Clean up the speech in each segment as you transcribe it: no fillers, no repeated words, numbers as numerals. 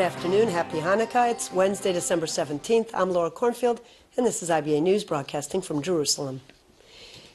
afternoon. Happy Hanukkah. It's Wednesday, December 17th. I'm Laura Cornfield, and this is IBA News broadcasting from Jerusalem.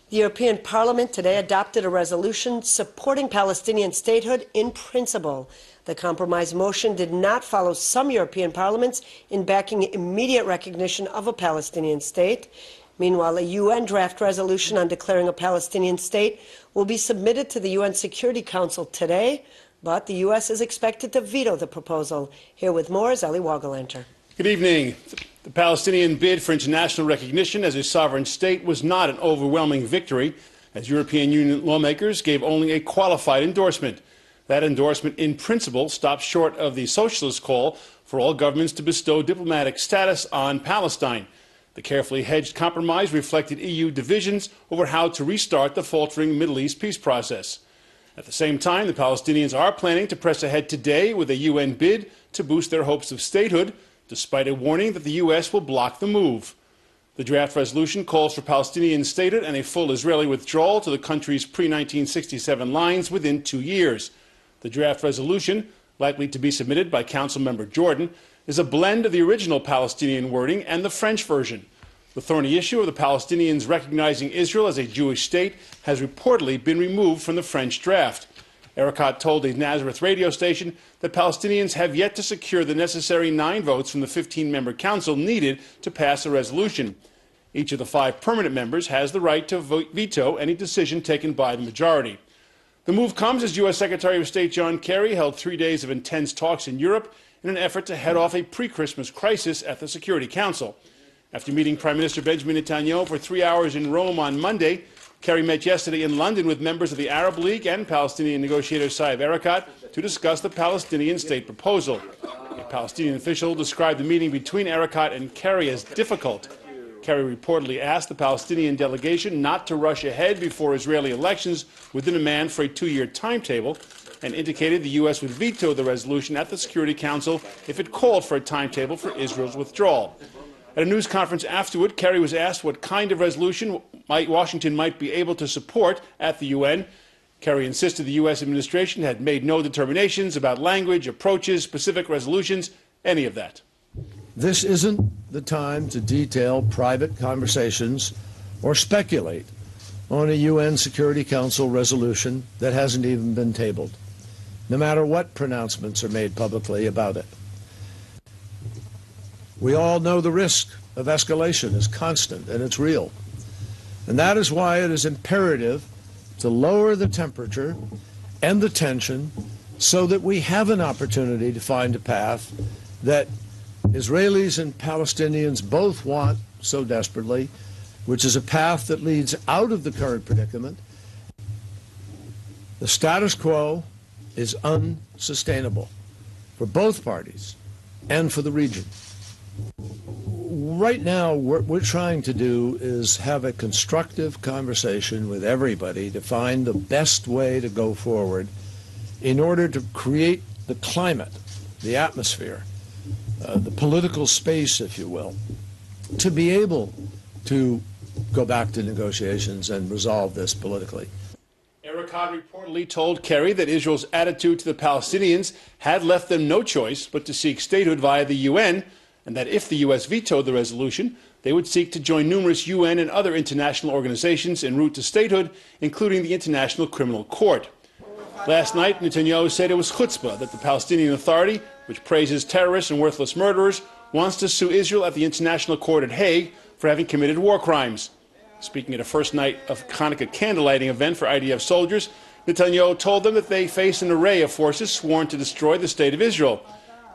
The European Parliament today adopted a resolution supporting Palestinian statehood in principle. The compromise motion did not follow some European parliaments in backing immediate recognition of a Palestinian state. Meanwhile, a UN draft resolution on declaring a Palestinian state will be submitted to the UN Security Council today, but the U.S. is expected to veto the proposal. Here with more is Eli Wagalanter. Good evening. The Palestinian bid for international recognition as a sovereign state was not an overwhelming victory, as European Union lawmakers gave only a qualified endorsement. That endorsement, in principle, stops short of the socialist call for all governments to bestow diplomatic status on Palestine. The carefully hedged compromise reflected EU divisions over how to restart the faltering Middle East peace process. At the same time, the Palestinians are planning to press ahead today with a UN bid to boost their hopes of statehood, despite a warning that the U.S. will block the move. The draft resolution calls for Palestinian statehood and a full Israeli withdrawal to the country's pre-1967 lines within 2 years. The draft resolution, likely to be submitted by Council Member Jordan, is a blend of the original Palestinian wording and the French version. The thorny issue of the Palestinians recognizing Israel as a Jewish state has reportedly been removed from the French draft. Erekat told a Nazareth radio station that Palestinians have yet to secure the necessary 9 votes from the 15-member council needed to pass a resolution. Each of the 5 permanent members has the right to veto any decision taken by the majority. The move comes as U.S. Secretary of State John Kerry held 3 days of intense talks in Europe in an effort to head off a pre-Christmas crisis at the Security Council. After meeting Prime Minister Benjamin Netanyahu for 3 hours in Rome on Monday, Kerry met yesterday in London with members of the Arab League and Palestinian negotiator Saeb Erekat to discuss the Palestinian state proposal. A Palestinian official described the meeting between Erekat and Kerry as difficult. Kerry reportedly asked the Palestinian delegation not to rush ahead before Israeli elections with a demand for a 2-year timetable, and indicated the U.S. would veto the resolution at the Security Council if it called for a timetable for Israel's withdrawal. At a news conference afterward, Kerry was asked what kind of resolution Washington might be able to support at the UN. Kerry insisted the U.S. administration had made no determinations about language, approaches, specific resolutions, any of that. This isn't the time to detail private conversations or speculate on a UN Security Council resolution that hasn't even been tabled, no matter what pronouncements are made publicly about it. We all know the risk of escalation is constant and it's real. And that is why it is imperative to lower the temperature and the tension so that we have an opportunity to find a path that Israelis and Palestinians both want so desperately, which is a path that leads out of the current predicament. The status quo is unsustainable for both parties and for the region. Right now, what we're trying to do is have a constructive conversation with everybody to find the best way to go forward in order to create the climate, the atmosphere, the political space, if you will, to be able to go back to negotiations and resolve this politically. Erekat reportedly told Kerry that Israel's attitude to the Palestinians had left them no choice but to seek statehood via the UN, and that if the U.S. vetoed the resolution, they would seek to join numerous UN and other international organizations en route to statehood, including the International Criminal Court. Last night, Netanyahu said it was chutzpah that the Palestinian Authority, which praises terrorists and worthless murderers, wants to sue Israel at the International Court at Hague for having committed war crimes. Speaking at a first night of Hanukkah candlelighting event for IDF soldiers, Netanyahu told them that they face an array of forces sworn to destroy the state of Israel.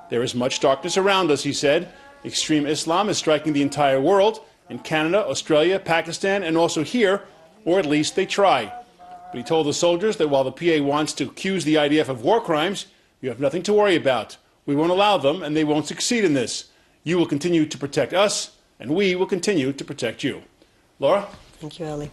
There is much darkness around us, he said. Extreme Islam is striking the entire world, in Canada, Australia, Pakistan, and also here, or at least they try. But he told the soldiers that while the PA wants to accuse the IDF of war crimes, you have nothing to worry about. We won't allow them, and they won't succeed in this. You will continue to protect us, and we will continue to protect you. Laura? Thank you, Eli.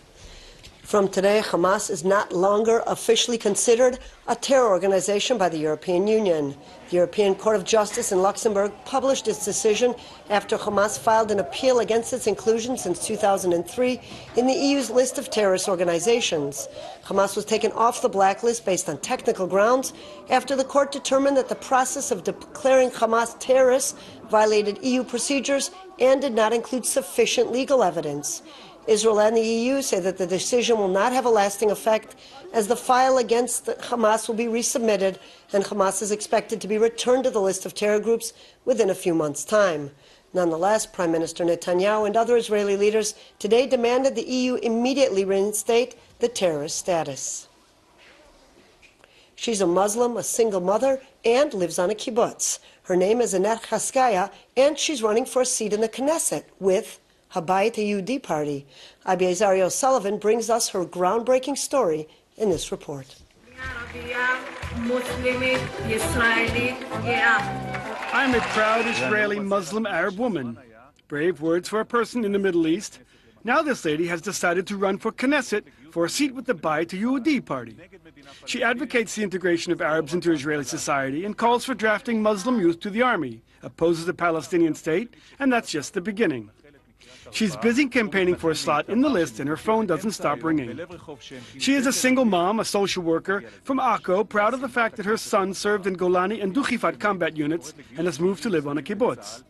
From today, Hamas is not longer officially considered a terror organization by the European Union. The European Court of Justice in Luxembourg published its decision after Hamas filed an appeal against its inclusion since 2003 in the EU's list of terrorist organizations. Hamas was taken off the blacklist based on technical grounds after the court determined that the process of declaring Hamas terrorists violated EU procedures and did not include sufficient legal evidence. Israel and the EU say that the decision will not have a lasting effect, as the file against Hamas will be resubmitted, and Hamas is expected to be returned to the list of terror groups within a few months' time. Nonetheless, Prime Minister Netanyahu and other Israeli leaders today demanded the EU immediately reinstate the terrorist status. She's a Muslim, a single mother, and lives on a kibbutz. Her name is Annette Chaskaya, and she's running for a seat in the Knesset with Habayit Yehudi Party. IBA's Ariel Sullivan brings us her groundbreaking story in this report. I'm a proud Israeli Muslim Arab woman. Brave words for a person in the Middle East. Now this lady has decided to run for Knesset for a seat with the Habayit Yehudi Party. She advocates the integration of Arabs into Israeli society and calls for drafting Muslim youth to the army, opposes a Palestinian state, and that's just the beginning. She's busy campaigning for a slot in the list, and her phone doesn't stop ringing. She is a single mom, a social worker from Akko, proud of the fact that her son served in Golani and Duchifat combat units and has moved to live on a kibbutz.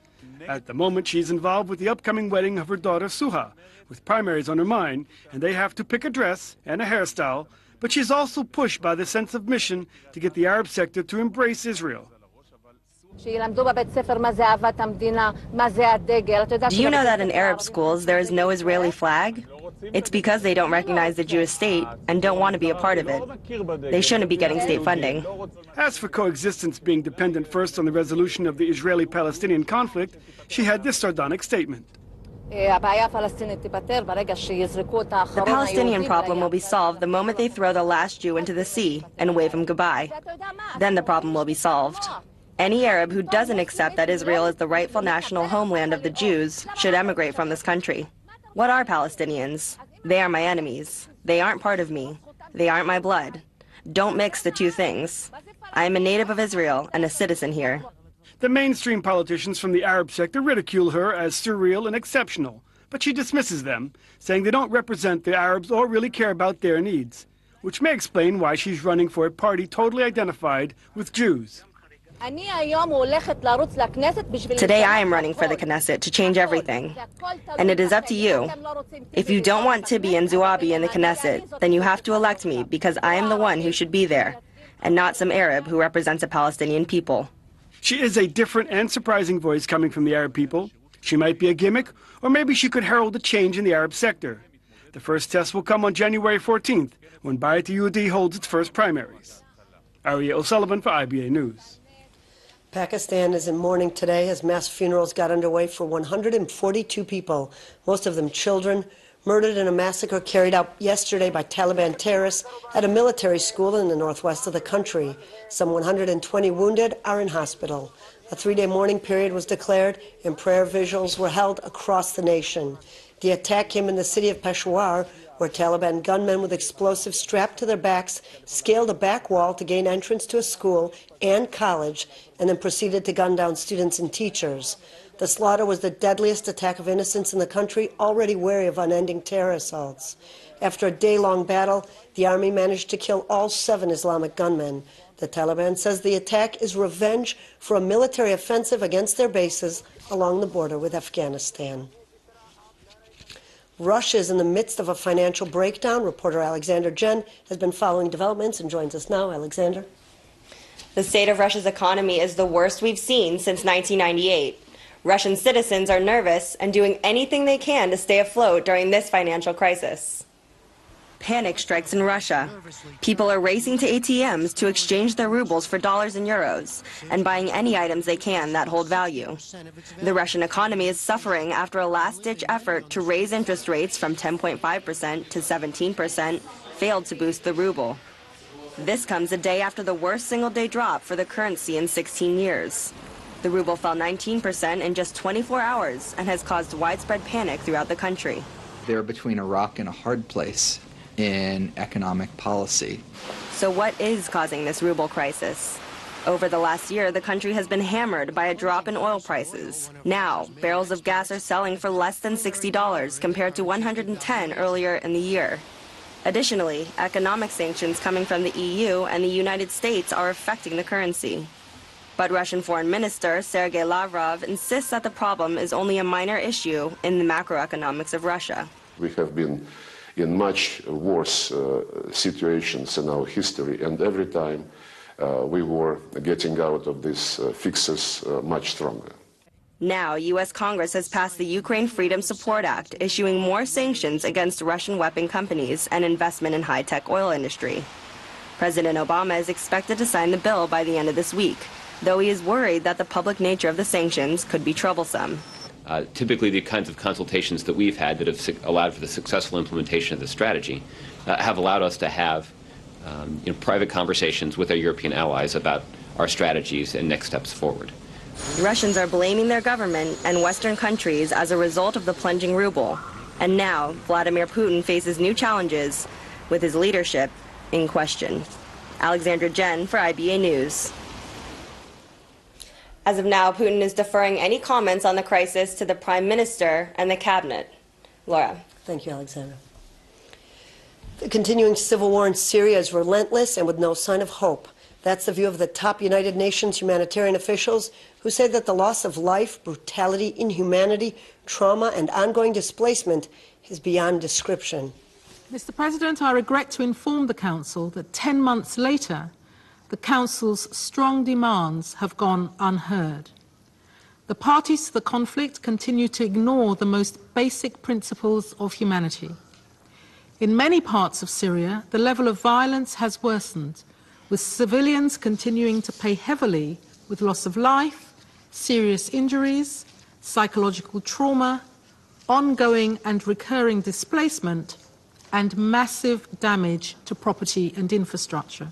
At the moment, she's involved with the upcoming wedding of her daughter Suha, with primaries on her mind, and they have to pick a dress and a hairstyle, but she's also pushed by the sense of mission to get the Arab sector to embrace Israel. Do you know that in Arab schools there is no Israeli flag? It's because they don't recognize the Jewish state and don't want to be a part of it. They shouldn't be getting state funding. As for coexistence being dependent first on the resolution of the Israeli-Palestinian conflict, she had this sardonic statement. The Palestinian problem will be solved the moment they throw the last Jew into the sea and wave him goodbye. Then the problem will be solved. Any Arab who doesn't accept that Israel is the rightful national homeland of the Jews should emigrate from this country. What are Palestinians? They are my enemies. They aren't part of me. They aren't my blood. Don't mix the two things. I am a native of Israel and a citizen here. The mainstream politicians from the Arab sector ridicule her as surreal and exceptional, but she dismisses them, saying they don't represent the Arabs or really care about their needs, which may explain why she's running for a party totally identified with Jews. Today I am running for the Knesset to change everything. And it is up to you. If you don't want Tibi and Zuabi in the Knesset, then you have to elect me because I am the one who should be there, and not some Arab who represents a Palestinian people. She is a different and surprising voice coming from the Arab people. She might be a gimmick, or maybe she could herald a change in the Arab sector. The first test will come on January 14th, when Habayit Yehudi holds its first primaries. Ariel Sullivan for IBA News. Pakistan is in mourning today as mass funerals got underway for 142 people, most of them children, murdered in a massacre carried out yesterday by Taliban terrorists at a military school in the northwest of the country. Some 120 wounded are in hospital. A three-day mourning period was declared, and prayer vigils were held across the nation. The attack came in the city of Peshawar, where Taliban gunmen with explosives strapped to their backs scaled a back wall to gain entrance to a school and college, and then proceeded to gun down students and teachers. The slaughter was the deadliest attack of innocents in the country, already wary of unending terror assaults. After a day-long battle, the army managed to kill all 7 Islamic gunmen. The Taliban says the attack is revenge for a military offensive against their bases along the border with Afghanistan. Russia is in the midst of a financial breakdown. Reporter Alexander Jen has been following developments and joins us now. Alexander. The state of Russia's economy is the worst we've seen since 1998. Russian citizens are nervous and doing anything they can to stay afloat during this financial crisis. Panic strikes in Russia. People are racing to ATMs to exchange their rubles for dollars and euros and buying any items they can that hold value. The Russian economy is suffering after a last-ditch effort to raise interest rates from 10.5% to 17% failed to boost the ruble. This comes a day after the worst single-day drop for the currency in 16 years. The ruble fell 19% in just 24 hours and has caused widespread panic throughout the country. They're between a rock and a hard place. in economic policy. So what is causing this ruble crisis? Over the last year, the country has been hammered by a drop in oil prices. Now, barrels of gas are selling for less than $60 compared to $110 earlier in the year. Additionally, economic sanctions coming from the EU and the United States are affecting the currency. But Russian Foreign Minister Sergei Lavrov insists that the problem is only a minor issue in the macroeconomics of Russia. We have been in much worse situations in our history, and every time we were getting out of these fixes much stronger. Now, U.S. Congress has passed the Ukraine Freedom Support Act, issuing more sanctions against Russian weapon companies and investment in high-tech oil industry. President Obama is expected to sign the bill by the end of this week, though he is worried that the public nature of the sanctions could be troublesome. Typically, the kinds of consultations that we've had that have allowed for the successful implementation of the strategy have allowed us to have private conversations with our European allies about our strategies and next steps forward. Russians are blaming their government and Western countries as a result of the plunging ruble. And now, Vladimir Putin faces new challenges with his leadership in question. Alexandra Jen for IBA News. As of now, Putin is deferring any comments on the crisis to the Prime Minister and the Cabinet. Laura. Thank you, Alexandra. The continuing civil war in Syria is relentless and with no sign of hope. That's the view of the top United Nations humanitarian officials who say that the loss of life, brutality, inhumanity, trauma, and ongoing displacement is beyond description. Mr. President, I regret to inform the Council that 10 months later, the Council's strong demands have gone unheard. The parties to the conflict continue to ignore the most basic principles of humanity. In many parts of Syria, the level of violence has worsened, with civilians continuing to pay heavily with loss of life, serious injuries, psychological trauma, ongoing and recurring displacement, and massive damage to property and infrastructure.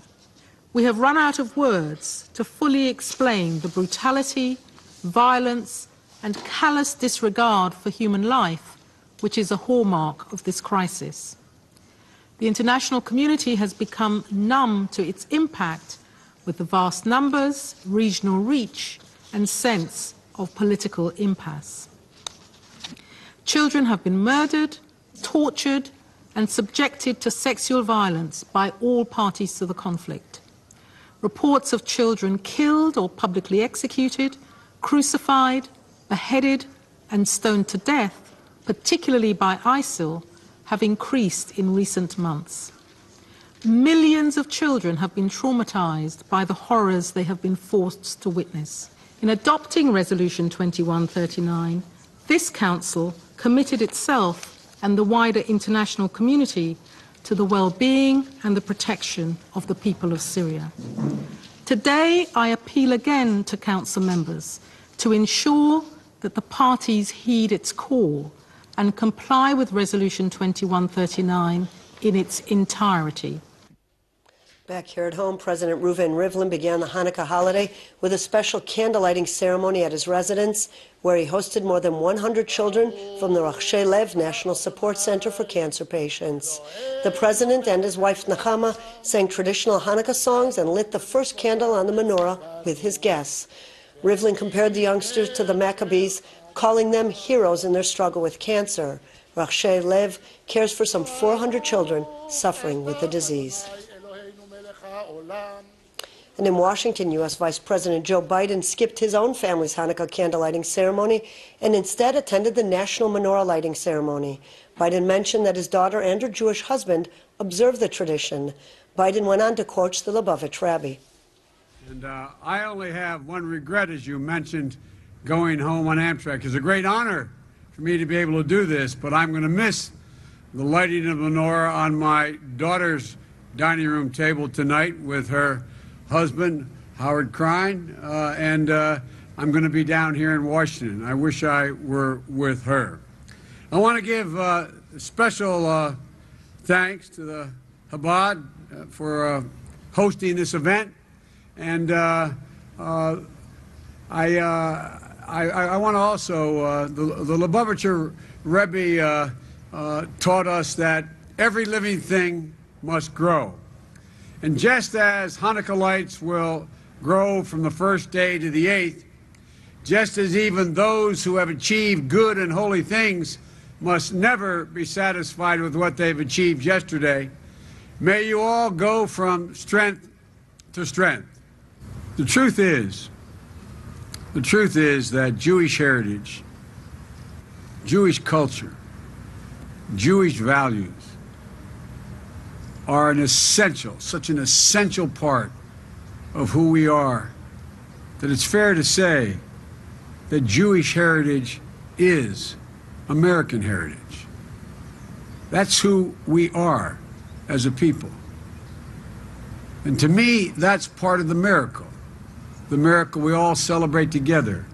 We have run out of words to fully explain the brutality, violence, and callous disregard for human life, which is a hallmark of this crisis. The international community has become numb to its impact with the vast numbers, regional reach, and sense of political impasse. Children have been murdered, tortured, and subjected to sexual violence by all parties to the conflict. Reports of children killed or publicly executed, crucified, beheaded, and stoned to death, particularly by ISIL, have increased in recent months. Millions of children have been traumatized by the horrors they have been forced to witness. In adopting Resolution 2139, this Council committed itself and the wider international community to the well-being and the protection of the people of Syria. Today, I appeal again to Council members to ensure that the parties heed its call and comply with Resolution 2139 in its entirety. Back here at home, President Reuven Rivlin began the Hanukkah holiday with a special candlelighting ceremony at his residence, where he hosted more than 100 children from the Rachshei Lev National Support Center for Cancer Patients. The president and his wife Nechama sang traditional Hanukkah songs and lit the first candle on the menorah with his guests. Rivlin compared the youngsters to the Maccabees, calling them heroes in their struggle with cancer. Rachshei Lev cares for some 400 children suffering with the disease. And in Washington, U.S. Vice President Joe Biden skipped his own family's Hanukkah candlelighting ceremony and instead attended the national menorah lighting ceremony. Biden mentioned that his daughter and her Jewish husband observe the tradition. Biden went on to quote the Lubavitch rabbi. And I only have one regret, as you mentioned, going home on Amtrak. It's a great honor for me to be able to do this, but I'm going to miss the lighting of the menorah on my daughter's dining room table tonight with her husband, Howard Krein, and I'm going to be down here in Washington. I wish I were with her. I want to give special thanks to the Chabad for hosting this event, and I want to also, the Lubavitcher Rebbe taught us that every living thing must grow. And just as Hanukkah lights will grow from the first day to the 8th, just as even those who have achieved good and holy things must never be satisfied with what they've achieved yesterday, may you all go from strength to strength. The truth is that Jewish heritage, Jewish culture, Jewish values are such an essential part of who we are, that it's fair to say that Jewish heritage is American heritage. That's who we are as a people. And to me, that's part of the miracle we all celebrate together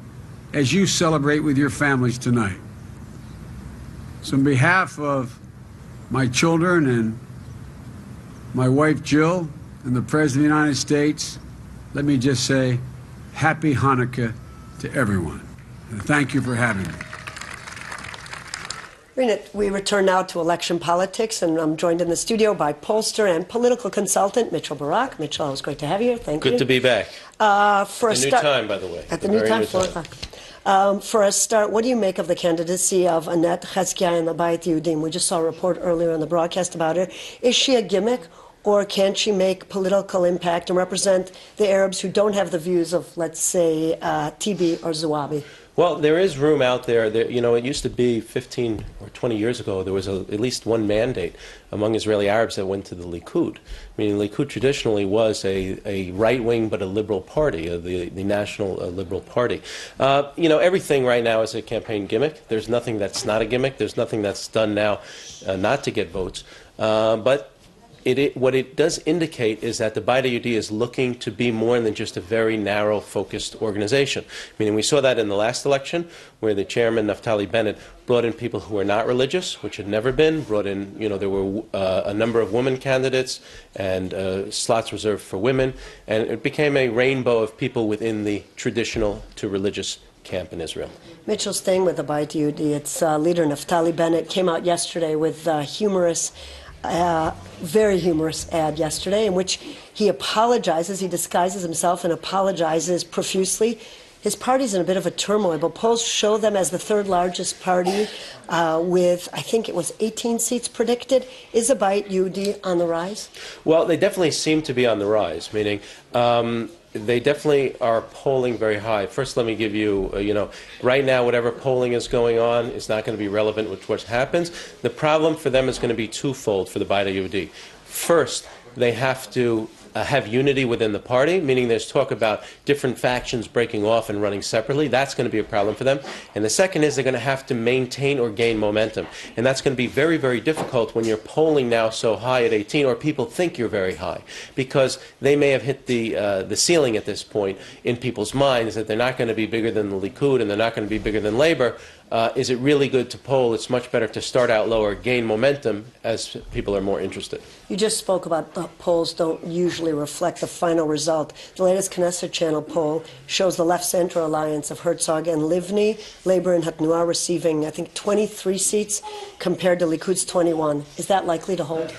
as you celebrate with your families tonight. So on behalf of my children and my wife Jill and the President of the United States, let me just say Happy Hanukkah to everyone. And thank you for having me. We return now to election politics, and I'm joined in the studio by pollster and political consultant Mitchell Barak. Mitchell, it was great to have you. Thank you. Good to be back. For a new time, by the way. At the new time, 4 o'clock. For a start, what do you make of the candidacy of Annette Cheskia in the Bayit Yehudim? We just saw a report earlier in the broadcast about her. Is she a gimmick, or can she make political impact and represent the Arabs who don't have the views of, let's say, Tibi or Zouabi? Well, there is room out there. You know, it used to be 15 or 20 years ago, there was at least one mandate among Israeli Arabs that went to the Likud. I mean, the Likud traditionally was a right-wing but a liberal party, the National Liberal Party. You know, everything right now is a campaign gimmick. There's nothing that's not a gimmick. There's nothing that's done now not to get votes. But what it does indicate is that the Bayit Yehudi is looking to be more than just a very narrow, focused organization. Meaning, we saw that in the last election, where the chairman, Naftali Bennett, brought in people who were not religious, which had never been, brought in, you know, there were a number of women candidates and slots reserved for women, and it became a rainbow of people within the traditional to religious camp in Israel. Mitchell, staying with the Bayit Yehudi, its leader, Naftali Bennett, came out yesterday with very humorous ad yesterday in which he apologizes, he disguises himself and apologizes profusely. His party's in a bit of a turmoil, but polls show them as the third largest party with, I think it was 18 seats predicted. Is the Bayit Yehudi on the rise? Well, they definitely seem to be on the rise, meaning they definitely are polling very high. First, let me give you, you know, right now, whatever polling is going on is not going to be relevant with what happens. The problem for them is going to be twofold for the Bayit Yehudi. First, they have to have unity within the party, meaning there's talk about different factions breaking off and running separately. That's going to be a problem for them. And the second is they're going to have to maintain or gain momentum. And that's going to be very, very difficult when you're polling now so high at 18, or people think you're very high, because they may have hit the ceiling at this point in people's minds that they're not going to be bigger than the Likud and they're not going to be bigger than Labor. Is it really good to poll? It's much better to start out lower, gain momentum as people are more interested. You just spoke about the polls don't usually reflect the final result. The latest Knesset Channel poll shows the left-center alliance of Herzog and Livni, Labor and Hatnuah, receiving, I think, 23 seats compared to Likud's 21. Is that likely to hold?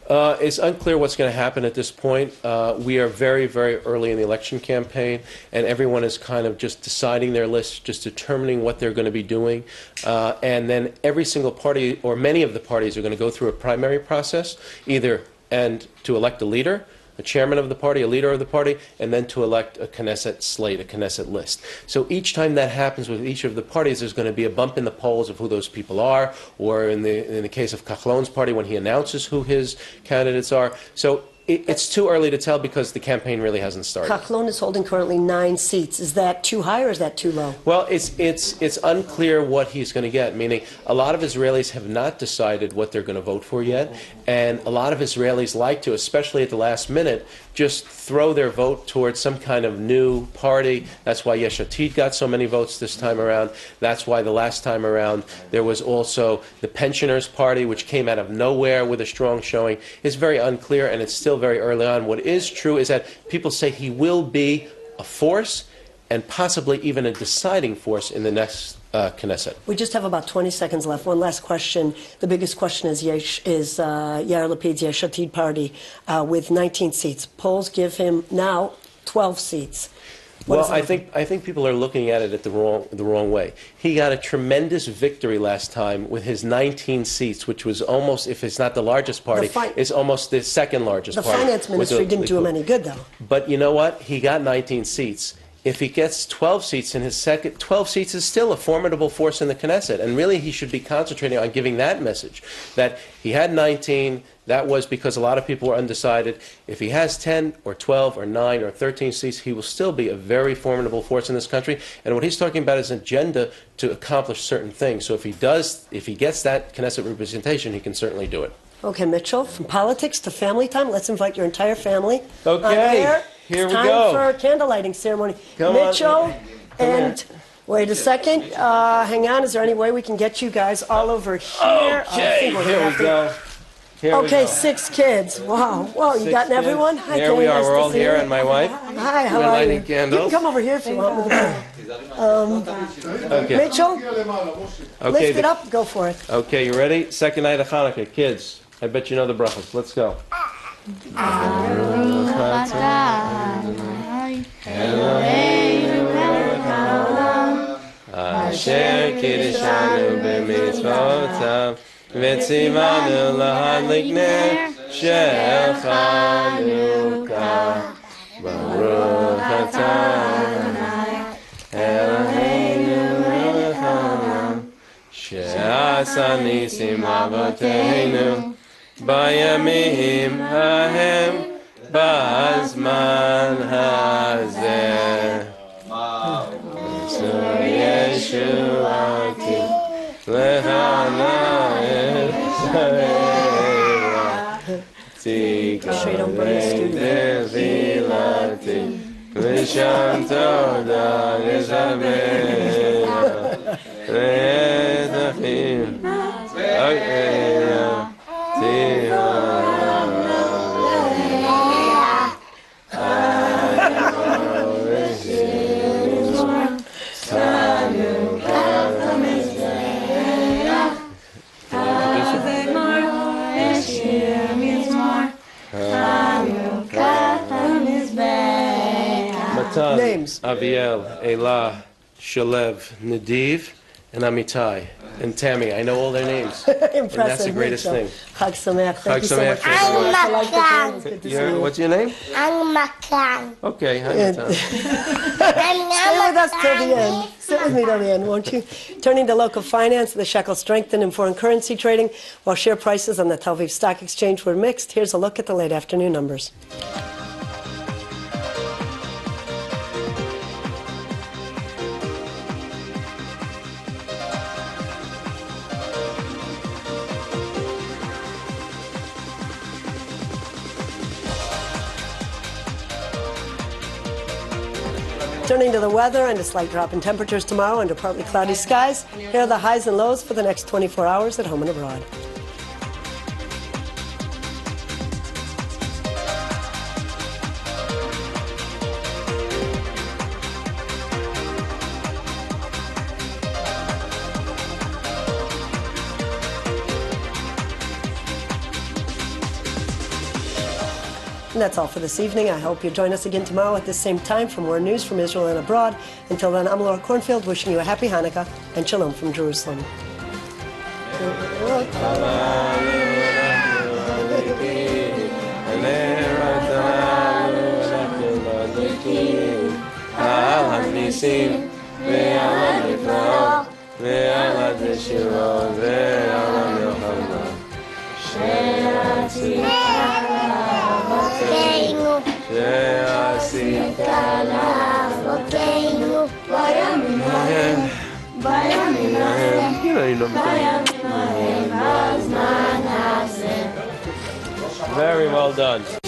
It's unclear what's going to happen at this point. We are very, very early in the election campaign, and everyone is kind of just deciding their list, just determining what they're going to be doing. And then every single party, or many of the parties, are going to go through a primary process, either and to elect a leader, a chairman of the party, a leader of the party, and then to elect a Knesset slate, a Knesset list. So each time that happens with each of the parties, there's going to be a bump in the polls of who those people are, or in the case of Kahlon's party, when he announces who his candidates are. So it's too early to tell because the campaign really hasn't started. Kahlon is holding currently 9 seats. Is that too high or is that too low? Well, it's unclear what he's going to get, meaning a lot of Israelis have not decided what they're going to vote for yet, and a lot of Israelis like to, especially at the last minute, just throw their vote towards some kind of new party. That's why Yesh Atid got so many votes this time around. That's why the last time around there was also the Pensioners Party, which came out of nowhere with a strong showing. It's very unclear, and it's still very early on. What is true is that people say he will be a force, and possibly even a deciding force in the next Knesset. We just have about 20 seconds left. One last question. The biggest question is Yair Lapid's Yesh Atid party with 19 seats. Polls give him now 12 seats. Well, I think people are looking at it the wrong way. He got a tremendous victory last time with his 19 seats, which was almost, if it's not the largest party, it's almost the second largest party. The finance ministry didn't do him any good, though. But you know what? He got 19 seats. If he gets 12 seats in his second, 12 seats is still a formidable force in the Knesset. And really, he should be concentrating on giving that message, that he had 19. That was because a lot of people were undecided. If he has 10 or 12 or 9 or 13 seats, he will still be a very formidable force in this country. And what he's talking about is an agenda to accomplish certain things. So if he gets that Knesset representation, he can certainly do it. Okay, Mitchell, from politics to family time, let's invite your entire family. Okay, here we go. It's time for a candle lighting ceremony. Come Mitchell on. and... Wait a second. Hang on. Is there any way we can get you guys all over here? Okay, here we go. Okay, 6 kids. Wow. Whoa, you gotten everyone? Hi, here we are. Nice We're all here, you. and my wife. Hi, how We're are lighting you? candles. You can come over here if you want. Okay. Mitchell, Okay, lift it up. Go for it. Okay, you ready? Second night of Hanukkah. Kids, I bet you know the brachos. Let's go. Asher kiddushanu b'mitzvotav v'tzivanu lahadlik ner shel Chanukah Baruch atah Eloheinu melech haolam she'asa nisim avoteinu bayamim hahem b'azman hazeh Yeshuati lehana Tzikadei devilati V'sham toda Yishabeya Re'etachim V'akeya Names. Aviel, Elah, Shalev, Nadiv, and Amitai. And Tammy. I know all their names. Impressive. And that's the greatest thing. Chag Sameach. Chag Sameach. What's your name? Makan. Okay. Stay with us till the end. Sit with me till the end, won't you? Turning to local finance, the shekel strengthened in foreign currency trading, while share prices on the Tel Aviv Stock Exchange were mixed. Here's a look at the late afternoon numbers. Turning to the weather and a slight drop in temperatures tomorrow under partly cloudy skies. Here are the highs and lows for the next 24 hours at home and abroad. And that's all for this evening. I hope you'll join us again tomorrow at this same time for more news from Israel and abroad. Until then, I'm Laura Cornfield wishing you a happy Hanukkah and Shalom from Jerusalem. שעשית לאבותינו בימים ההם, בימים ההם, בימים ההם, בזמן הזה. Very well done.